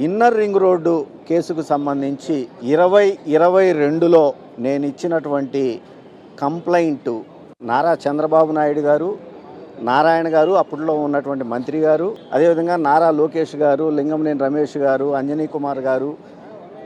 Inner ring road కేసుకు సంబంధించి 2022లో నేను ఇచ్చినటువంటి కంప్లైంట్ నారా చంద్రబాబు నాయుడు గారు, నారాయణ గారు, అప్పట్లో ఉన్నటువంటి మంత్రి గారు, అదేవిధంగా నారా లోకేష్ గారు, లింగంనేని రమేష్ గారు, అంజనీ కుమార్ గారు,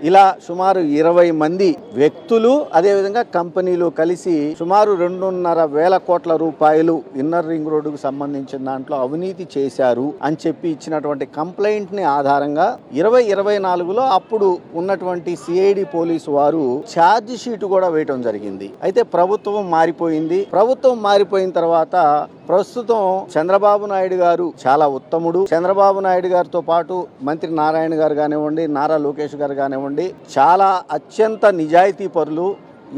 ఇలా సుమారు 20 మంది వ్యక్తులు, అదేవిధంగా కంపెనీలు కలిసి సుమారు 2.5 కోట్ల రూపాయలు ఇన్నర్ రింగ్ రోడ్డుకు సంబంధించిన దాంట్లో అవినీతి చేశారు అని చెప్పి ఇచ్చినటువంటి కంప్లైంట్ని ఆధారంగా 2024లో అప్పుడు ఉన్నటువంటి సిఐడి పోలీసు వారు ఛార్జ్ షీట్ కూడా వేయటం జరిగింది. అయితే ప్రభుత్వం మారిపోయింది. ప్రభుత్వం మారిపోయిన తర్వాత ప్రస్తుతం చంద్రబాబు నాయుడు గారు చాలా ఉత్తముడు. చంద్రబాబు నాయుడు గారితో పాటు మంత్రి నారాయణ గారు కానివ్వండి, నారా లోకేష్ గారు కానివ్వండి, చాలా అత్యంత నిజాయితీ పరులు.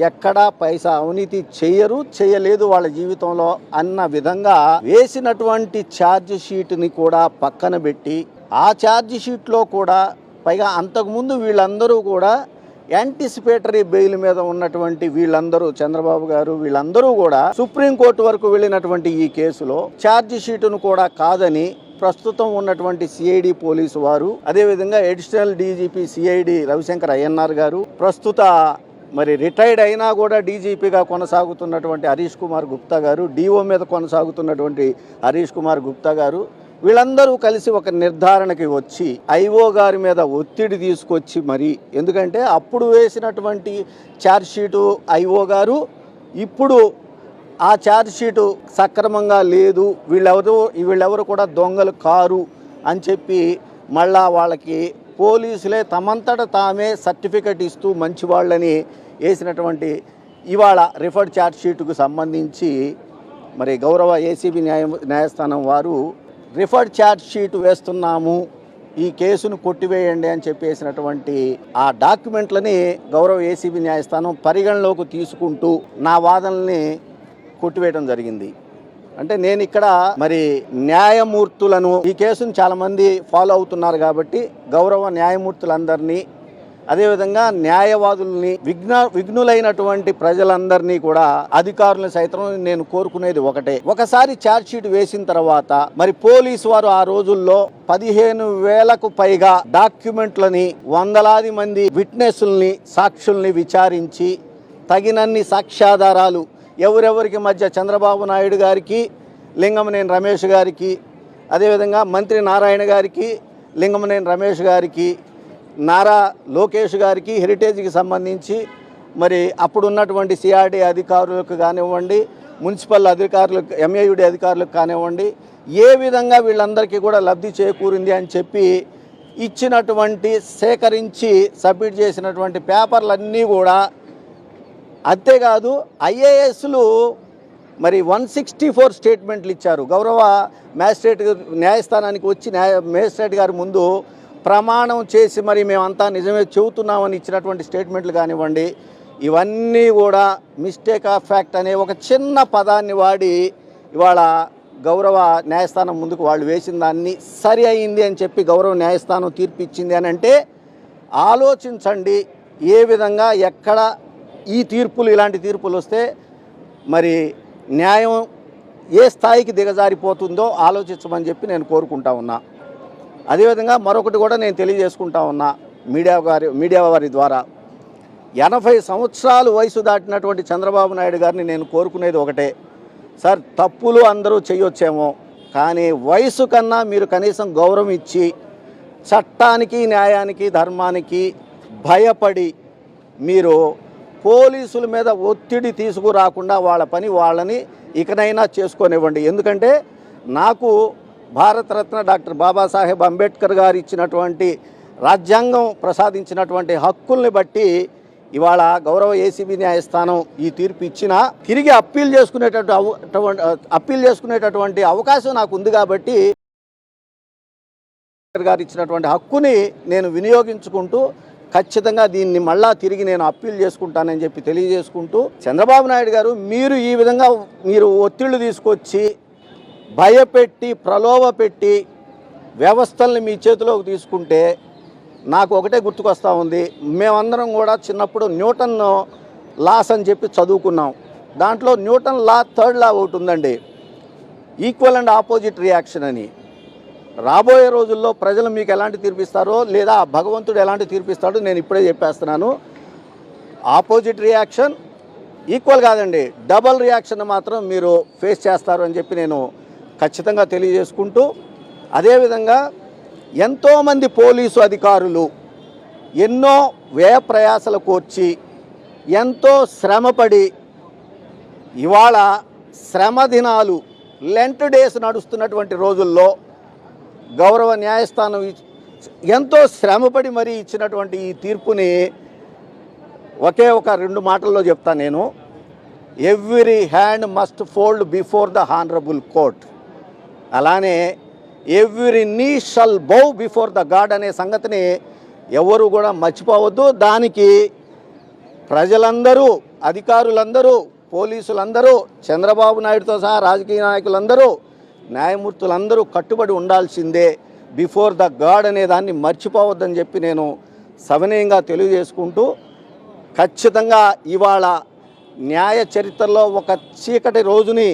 ఎక్కడా పైసా అవినీతి చేయలేదు వాళ్ళ జీవితంలో అన్న విధంగా వేసినటువంటి ఛార్జ్ షీట్ని కూడా పక్కన పెట్టి, ఆ ఛార్జ్ షీట్లో కూడా పైగా అంతకుముందు వీళ్ళందరూ కూడా యాంటిసిపేటరీ బెయిల్ మీద ఉన్నటువంటి వీళ్ళందరూ, చంద్రబాబు గారు వీళ్ళందరూ కూడా సుప్రీంకోర్టు వరకు వెళ్ళినటువంటి ఈ కేసులో ఛార్జ్ షీటును కూడా కాదని ప్రస్తుతం ఉన్నటువంటి సిఐడి పోలీసు వారు, అదేవిధంగా additional DGP CID Ravishankar Ayyanar గారు, ప్రస్తుత మరి రిటైర్డ్ అయినా కూడా డీజీపీగా కొనసాగుతున్నటువంటి హరీష్ కుమార్ గుప్తా గారు, డిఓ మీద కొనసాగుతున్నటువంటి హరీష్ కుమార్ గుప్తా గారు, వీళ్ళందరూ కలిసి ఒక నిర్ధారణకి వచ్చి ఐఓ గారి మీద ఒత్తిడి తీసుకొచ్చి మరి, ఎందుకంటే అప్పుడు వేసినటువంటి ఛార్జ్ షీటు ఐఓ గారు ఇప్పుడు ఆ ఛార్జ్ షీటు సక్రమంగా లేదు, వీళ్ళెవరు కూడా దొంగలు కారు అని చెప్పి మళ్ళా వాళ్ళకి పోలీసులే తమంతట తామే సర్టిఫికెట్ ఇస్తూ మంచివాళ్ళని వేసినటువంటి ఇవాళ రిఫర్డ్ ఛార్జ్ షీటుకు సంబంధించి మరి గౌరవ ఏసీబీ న్యాయస్థానం వారు రిఫర్డ్ ఛార్జ్ షీట్ వేస్తున్నాము, ఈ కేసును కొట్టివేయండి అని చెప్పేసినటువంటి ఆ డాక్యుమెంట్లని గౌరవ ఏసీబీ న్యాయస్థానం పరిగణలోకి తీసుకుంటూ నా వాదనల్ని కొట్టివేయడం జరిగింది. అంటే నేను ఇక్కడ మరి న్యాయమూర్తులను, ఈ కేసును చాలామంది ఫాలో అవుతున్నారు కాబట్టి గౌరవ న్యాయమూర్తులందరినీ, అదేవిధంగా న్యాయవాదుల్ని, విఘ్నులైనటువంటి ప్రజలందరినీ కూడా, అధికారులను సైతం నేను కోరుకునేది ఒకటే. ఒకసారి ఛార్జ్ షీట్ వేసిన తర్వాత మరి పోలీసు వారు ఆ రోజుల్లో 15,000కు పైగా డాక్యుమెంట్లని, వందలాది మంది విట్నెస్ల్ని, సాక్షుల్ని విచారించి తగినన్ని సాక్ష్యాధారాలు ఎవరెవరికి మధ్య చంద్రబాబు నాయుడు గారికి, లింగంనేని రమేష్ గారికి, అదేవిధంగా మంత్రి నారాయణ గారికి, లింగంనేని రమేష్ గారికి, నారా లోకేష్ గారికి, హెరిటేజ్కి సంబంధించి మరి అప్పుడు ఉన్నటువంటి సిఆర్డీ అధికారులకు కానివ్వండి, మున్సిపల్ అధికారులకు, ఎంఏయుడి అధికారులకు కానివ్వండి, ఏ విధంగా వీళ్ళందరికీ కూడా లబ్ధి చేకూరింది అని చెప్పి ఇచ్చినటువంటి, సేకరించి సబ్మిట్ చేసినటువంటి పేపర్లన్నీ కూడా, అంతేకాదు ఐఏఎస్లు మరి 164 స్టేట్మెంట్లు ఇచ్చారు. గౌరవ మ్యాజిస్ట్రేట్ న్యాయస్థానానికి వచ్చి మ్యాజిస్ట్రేట్ గారి ముందు ప్రమాణం చేసి మరి మేమంతా నిజమే చెబుతున్నామని ఇచ్చినటువంటి స్టేట్మెంట్లు కానివ్వండి, ఇవన్నీ కూడా మిస్టేక్ ఆఫ్ ఫ్యాక్ట్ అనే ఒక చిన్న పదాన్ని వాడి ఇవాళ గౌరవ న్యాయస్థానం ముందుకు వాళ్ళు వేసిన దాన్ని సరి అయింది అని చెప్పి గౌరవ న్యాయస్థానం తీర్పు ఇచ్చింది అని అంటే ఆలోచించండి. ఏ విధంగా ఎక్కడ ఈ తీర్పులు, ఇలాంటి తీర్పులు వస్తే మరి న్యాయం ఏ స్థాయికి దిగజారిపోతుందో ఆలోచించమని చెప్పి నేను కోరుకుంటా ఉన్నా. అదేవిధంగా మరొకటి కూడా నేను తెలియజేసుకుంటా ఉన్నా మీడియా వారి ద్వారా, 80 సంవత్సరాలు వయసు దాటినటువంటి చంద్రబాబు నాయుడు గారిని నేను కోరుకునేది ఒకటే. సార్, తప్పులు అందరూ చేయొచ్చేమో, కానీ వయసు కన్నా మీరు కనీసం గౌరవం ఇచ్చి చట్టానికి, న్యాయానికి, ధర్మానికి భయపడి మీరు పోలీసుల మీద ఒత్తిడి తీసుకురాకుండా వాళ్ళ పని వాళ్ళని ఇకనైనా చేసుకొనివ్వండి. ఎందుకంటే నాకు భారతరత్న డాక్టర్ బాబాసాహెబ్ అంబేద్కర్ గారు ఇచ్చినటువంటి, రాజ్యాంగం ప్రసాదించినటువంటి హక్కుల్ని బట్టి ఇవాళ గౌరవ ఏసీబీ న్యాయస్థానం ఈ తీర్పు ఇచ్చినా తిరిగి అప్పీల్ చేసుకునేటటువంటి అవకాశం నాకు ఉంది. కాబట్టి గారు ఇచ్చినటువంటి హక్కుని నేను వినియోగించుకుంటూ ఖచ్చితంగా దీన్ని మళ్ళా తిరిగి నేను అప్పీల్ చేసుకుంటానని చెప్పి తెలియజేసుకుంటూ, చంద్రబాబు నాయుడు గారు మీరు ఈ విధంగా మీరు ఒత్తిళ్లు తీసుకొచ్చి భయపెట్టి, ప్రలోభపెట్టి వ్యవస్థల్ని మీ చేతిలోకి తీసుకుంటే నాకు ఒకటే గుర్తుకొస్తూ ఉంది. మేమందరం కూడా చిన్నప్పుడు న్యూటన్ లాస్ అని చెప్పి చదువుకున్నాం. దాంట్లో న్యూటన్ లా, థర్డ్ లా ఒకటి ఉందండి, ఈక్వల్ అండ్ ఆపోజిట్ రియాక్షన్ అని. రాబోయే రోజుల్లో ప్రజలు మీకు ఎలాంటి తీర్పిస్తారో లేదా భగవంతుడు ఎలాంటి తీర్పిస్తాడో నేను ఇప్పుడే చెప్పేస్తున్నాను. ఆపోజిట్ రియాక్షన్ ఈక్వల్ కాదండి, డబల్ రియాక్షన్ మాత్రం మీరు ఫేస్ చేస్తారు అని చెప్పి నేను ఖచ్చితంగా తెలియజేసుకుంటూ, అదేవిధంగా ఎంతోమంది పోలీసు అధికారులు ఎన్నో వ్యయ ప్రయాసలు కోర్చి ఎంతో శ్రమపడి ఇవాళ శ్రమ దినాలు లెంట్ డేస్ నడుస్తున్నటువంటి రోజుల్లో గౌరవ న్యాయస్థానం ఎంతో శ్రమపడి మరీ ఇచ్చినటువంటి ఈ తీర్పుని ఒకే ఒక 2 మాటల్లో చెప్తాను నేను. Every hand must fold before the honourable court, అలానే every knee shall bow before the God అనే సంగతిని ఎవరు కూడా మర్చిపోవద్దు. దానికి ప్రజలందరూ, అధికారులందరూ, పోలీసులందరూ, చంద్రబాబు నాయుడుతో సహా రాజకీయ నాయకులందరూ, న్యాయమూర్తులందరూ కట్టుబడి ఉండాల్సిందే. బిఫోర్ ద గాడ్ అనే దాన్ని మర్చిపోవద్దని చెప్పి నేను సవినయంగా తెలియజేసుకుంటూ, ఖచ్చితంగా ఇవాళ న్యాయ చరిత్రలో ఒక చీకటి రోజుని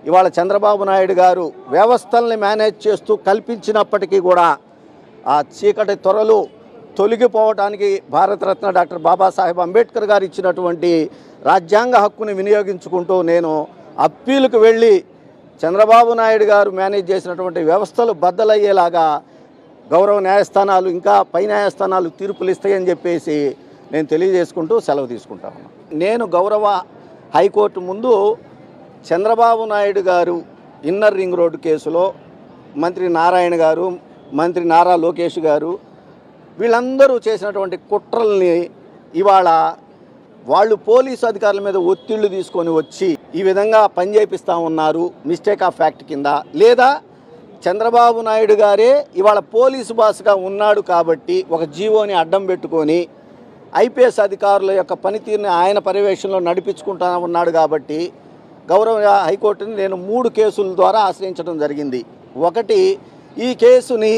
ఇవాళ చంద్రబాబు నాయుడు గారు వ్యవస్థల్ని మేనేజ్ చేస్తూ కల్పించినప్పటికీ కూడా ఆ చీకటి త్వరలు తొలగిపోవడానికి భారతరత్న డాక్టర్ బాబాసాహెబ్ అంబేద్కర్ గారు ఇచ్చినటువంటి రాజ్యాంగ హక్కుని వినియోగించుకుంటూ నేను అప్పీలుకు వెళ్ళి చంద్రబాబు నాయుడు గారు మేనేజ్ చేసినటువంటి వ్యవస్థలు బద్దలయ్యేలాగా గౌరవ న్యాయస్థానాలు, ఇంకా పై న్యాయస్థానాలు తీర్పులు ఇస్తాయని చెప్పేసి నేను తెలియజేసుకుంటూ సెలవు తీసుకుంటాను. నేను గౌరవ హైకోర్టు ముందు చంద్రబాబు నాయుడు గారు ఇన్నర్ రింగ్ రోడ్డు కేసులో మంత్రి నారాయణ గారు, మంత్రి నారా లోకేష్ గారు వీళ్ళందరూ చేసినటువంటి కుట్రల్ని ఇవాళ వాళ్ళు పోలీసు అధికారుల మీద ఒత్తిళ్లు తీసుకొని వచ్చి ఈ విధంగా పనిచేపిస్తూ ఉన్నారు మిస్టేక్ ఆఫ్ ఫ్యాక్ట్ కింద, లేదా చంద్రబాబు నాయుడు గారే ఇవాళ పోలీసు బాస్గా ఉన్నాడు కాబట్టి ఒక జీవోని అడ్డం పెట్టుకొని ఐపీఎస్ అధికారుల యొక్క పనితీరుని ఆయన పర్యవేక్షణలో నడిపించుకుంటూ ఉన్నాడు కాబట్టి గౌరవ హైకోర్టుని నేను 3 కేసుల ద్వారా ఆశ్రయించడం జరిగింది. ఒకటి, ఈ కేసుని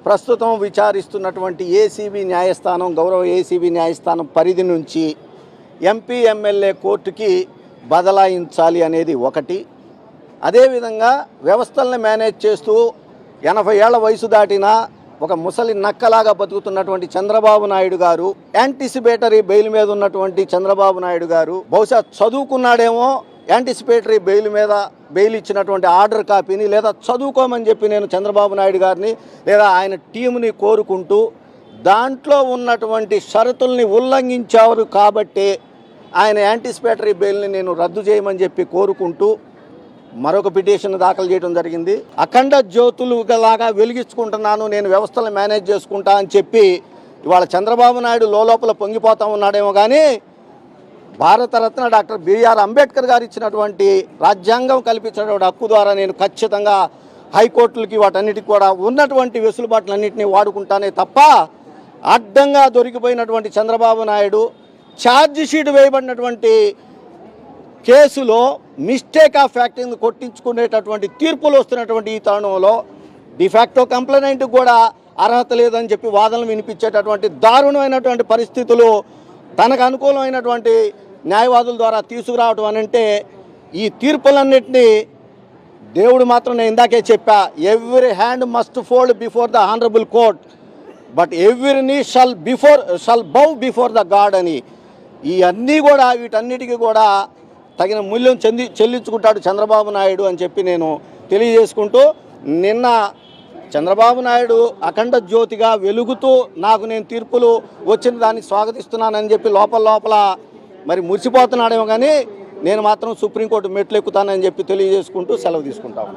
ప్రస్తుతం విచారిస్తున్నటువంటి ఏసీబీ న్యాయస్థానం, గౌరవ ఏసీబీ న్యాయస్థానం పరిధి నుంచి ఎంపీ ఎమ్మెల్యే కోర్టుకి బదలాయించాలి అనేది ఒకటి. అదేవిధంగా వ్యవస్థల్ని మేనేజ్ చేస్తూ 80 ఏళ్ల వయసు దాటిన ఒక ముసలి నక్కలాగా బతుకుతున్నటువంటి చంద్రబాబు నాయుడు గారు, యాంటిసిపేటరీ బెయిల్ మీద ఉన్నటువంటి చంద్రబాబు నాయుడు గారు బహుశా చదువుకున్నాడేమో, యాంటిసిపేటరీ బెయిల్ ఇచ్చినటువంటి ఆర్డర్ కాపీని లేదా చదువుకోమని చెప్పి నేను చంద్రబాబు నాయుడు గారిని లేదా ఆయన టీంని కోరుకుంటూ, దాంట్లో ఉన్నటువంటి షరతుల్ని ఉల్లంఘించారు కాబట్టి ఆయన యాంటిసిపేటరీ బెయిల్ని నేను రద్దు చేయమని చెప్పి కోరుకుంటూ మరొక పిటిషన్ దాఖలు చేయడం జరిగింది. అఖండ జ్యోతులులాగా వెలిగించుకుంటున్నాను, నేను వ్యవస్థలను మేనేజ్ చేసుకుంటా అని చెప్పి ఇవాళ చంద్రబాబు నాయుడు లోపల పొంగిపోతూ ఉన్నాడేమో కానీ భారతరత్న డాక్టర్ బిఆర్ అంబేద్కర్ గారు ఇచ్చినటువంటి రాజ్యాంగం కల్పించినటువంటి హక్కు ద్వారా నేను ఖచ్చితంగా హైకోర్టులకి వాటన్నిటికి కూడా ఉన్నటువంటి వెసులుబాట్లన్నింటినీ వాడుకుంటానే తప్ప అడ్డంగా దొరికిపోయినటువంటి చంద్రబాబు నాయుడు ఛార్జ్ షీట్ వేయబడినటువంటి కేసులో మిస్టేక్ ఆఫ్ ఫ్యాక్ట్ కొట్టించుకునేటటువంటి తీర్పులు వస్తున్నటువంటి ఈ తరుణంలో డిఫాక్టో కంప్లైంట్ కూడా అర్హత లేదని చెప్పి వాదనలు వినిపించేటటువంటి దారుణమైనటువంటి పరిస్థితులు తనకు అనుకూలమైనటువంటి న్యాయవాదుల ద్వారా తీసుకురావడం అని అంటే ఈ తీర్పులన్నింటినీ దేవుడు మాత్రం నేను ఇందాకే చెప్పా, every hand must fold before the honourable court but every knee shall bow before the God అని ఈ అన్నీ కూడా వీటన్నిటికీ కూడా తగిన మూల్యం చెల్లించుకుంటాడు చంద్రబాబు నాయుడు అని చెప్పి నేను తెలియజేసుకుంటూ, నిన్న చంద్రబాబు నాయుడు అఖండ జ్యోతిగా వెలుగుతూ నేను తీర్పులు వచ్చిన దాన్ని స్వాగతిస్తున్నానని చెప్పి లోపల మరి మురిసిపోతున్నాడేమో కానీ నేను మాత్రం సుప్రీంకోర్టు మెట్లు ఎక్కుతానని చెప్పి తెలియజేసుకుంటూ సెలవు తీసుకుంటాను.